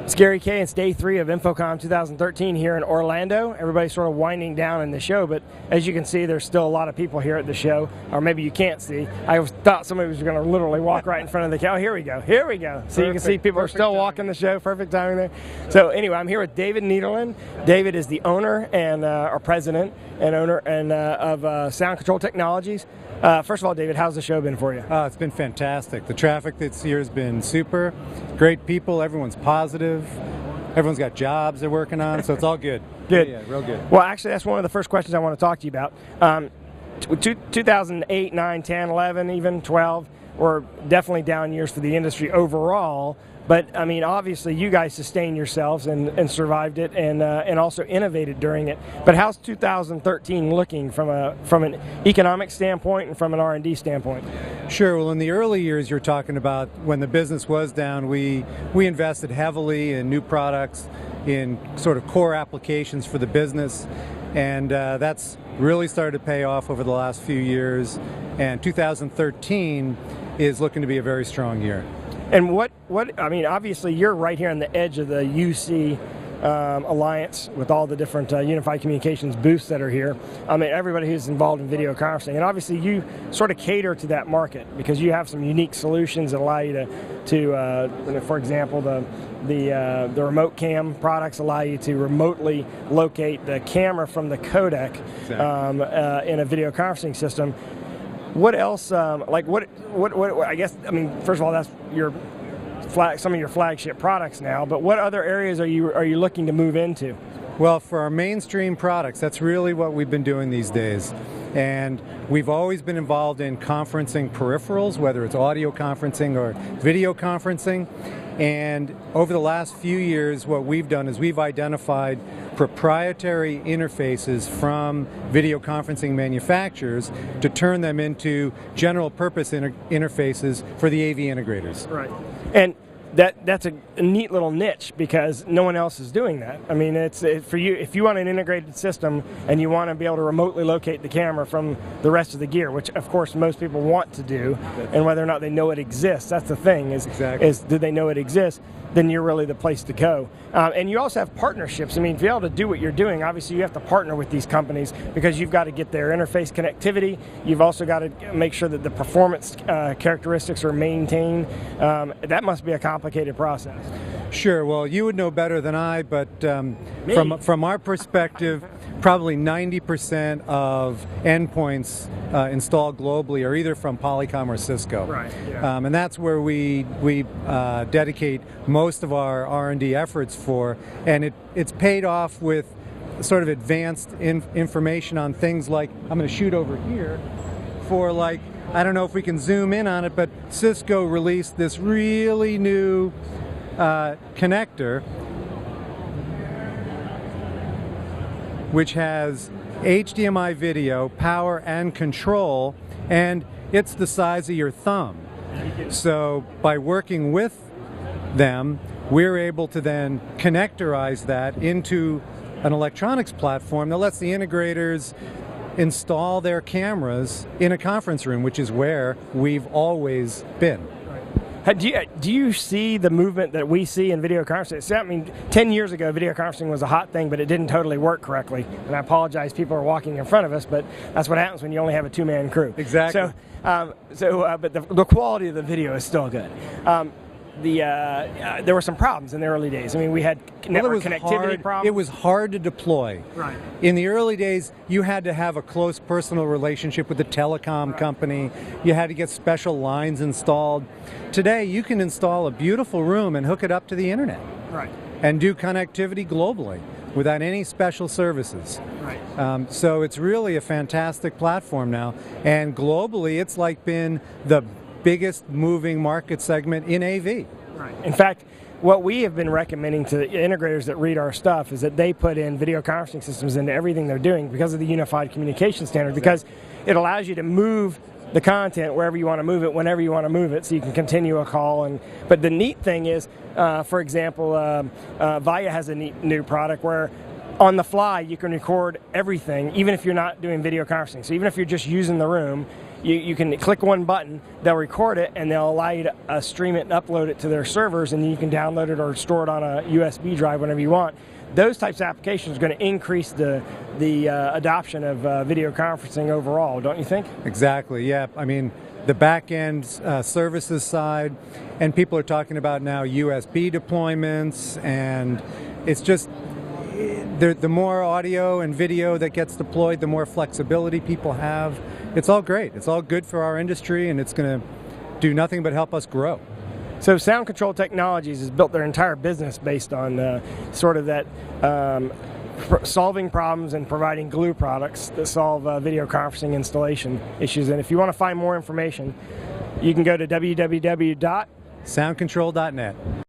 It's Kayye. It's day 3 of InfoComm 2013 here in Orlando. Everybody's sort of winding down in the show, but as you can see, there's still a lot of people here at the show, or maybe you can't see. I thought somebody was going to literally walk right in front of the camera. Here we go. Here we go. So you can see people are still walking the show. Perfect timing there. So anyway, I'm here with David Neaderland. David is the owner and or president and owner and of Sound Control Technologies. First of all, David, how's the show been for you? It's been fantastic. The traffic this year has been super. Great people. Everyone's positive. Everyone's got jobs they're working on, so it's all good. Good. Yeah, real good. Well, actually, that's one of the first questions I want to talk to you about. 2008, 9, 10, 11, even 12 were definitely down years for the industry overall. But, I mean, obviously you guys sustained yourselves and survived it and also innovated during it. But how's 2013 looking from an economic standpoint and from an R&D standpoint? Sure. Well, in the early years you're talking about, when the business was down, we invested heavily in new products, in sort of core applications for the business. And that's really started to pay off over the last few years. And 2013 is looking to be a very strong year. And what I mean, obviously you're right here on the edge of the UC alliance with all the different unified communications booths that are here. I mean, everybody who's involved in video conferencing, and obviously you sort of cater to that market because you have some unique solutions that allow you to for example, the remote cam products allow you to remotely locate the camera from the codec. Exactly. In a video conferencing system. What else? Like what? I guess. I mean, first of all, that's some of your flagship products now. But what other areas are you looking to move into? Well, for our mainstream products, that's really what we've been doing these days. And we've always been involved in conferencing peripherals, whether it's audio conferencing or video conferencing. And over the last few years, what we've done is we've identified proprietary interfaces from video conferencing manufacturers to turn them into general purpose interfaces for the AV integrators. Right. And that's a neat little niche because no one else is doing that. I mean, it's for you. If you want an integrated system and you want to be able to remotely locate the camera from the rest of the gear, which of course most people want to do, and whether or not they know it exists, that's the thing. Is do they know it exists? Then you're really the place to go. And you also have partnerships. I mean, to be able to do what you're doing, obviously you have to partner with these companies because you've got to get their interface connectivity. You've also got to make sure that the performance characteristics are maintained. That must be a complicated process. Sure. Well, you would know better than I, but from our perspective, probably 90% of endpoints installed globally are either from Polycom or Cisco. Right. Yeah. And that's where we dedicate most of our R&D efforts for, and it's paid off with sort of advanced information on things like, I'm going to shoot over here for like, I don't know if we can zoom in on it, but Cisco released this really new connector which has HDMI video, power, and control, and it's the size of your thumb. So by working with them, we're able to then connectorize that into an electronics platform that lets the integrators install their cameras in a conference room, which is where we've always been. Do you see the movement that we see in video conferencing? I mean, 10 years ago, video conferencing was a hot thing, but it didn't totally work correctly. And I apologize, people are walking in front of us, but that's what happens when you only have a two-man crew. Exactly. But the quality of the video is still good. There were some problems in the early days. I mean, we had network connectivity problems. It was hard to deploy. Right. In the early days, you had to have a close personal relationship with the telecom company. You had to get special lines installed. Today, you can install a beautiful room and hook it up to the internet. Right. And do connectivity globally without any special services. Right. So it's really a fantastic platform now. And globally, it's like been the biggest moving market segment in AV. Right. In fact, what we have been recommending to the integrators that read our stuff is that they put in video conferencing systems into everything they're doing because of the unified communication standard, because it allows you to move the content wherever you want to move it, whenever you want to move it, so you can continue a call. But the neat thing is, for example, Vaya has a neat new product where on the fly you can record everything, even if you're not doing video conferencing. So even if you're just using the room, You can click one button, they'll record it, and they'll allow you to stream it and upload it to their servers, and then you can download it or store it on a USB drive whenever you want. Those types of applications are going to increase the adoption of video conferencing overall, don't you think? Exactly, yeah. I mean, the back-end services side, and people are talking about now USB deployments, and it's just the more audio and video that gets deployed, the more flexibility people have. It's all great. It's all good for our industry, and it's going to do nothing but help us grow. So Sound Control Technologies has built their entire business based on sort of that solving problems and providing glue products that solve video conferencing installation issues. And if you want to find more information, you can go to www.soundcontrol.net.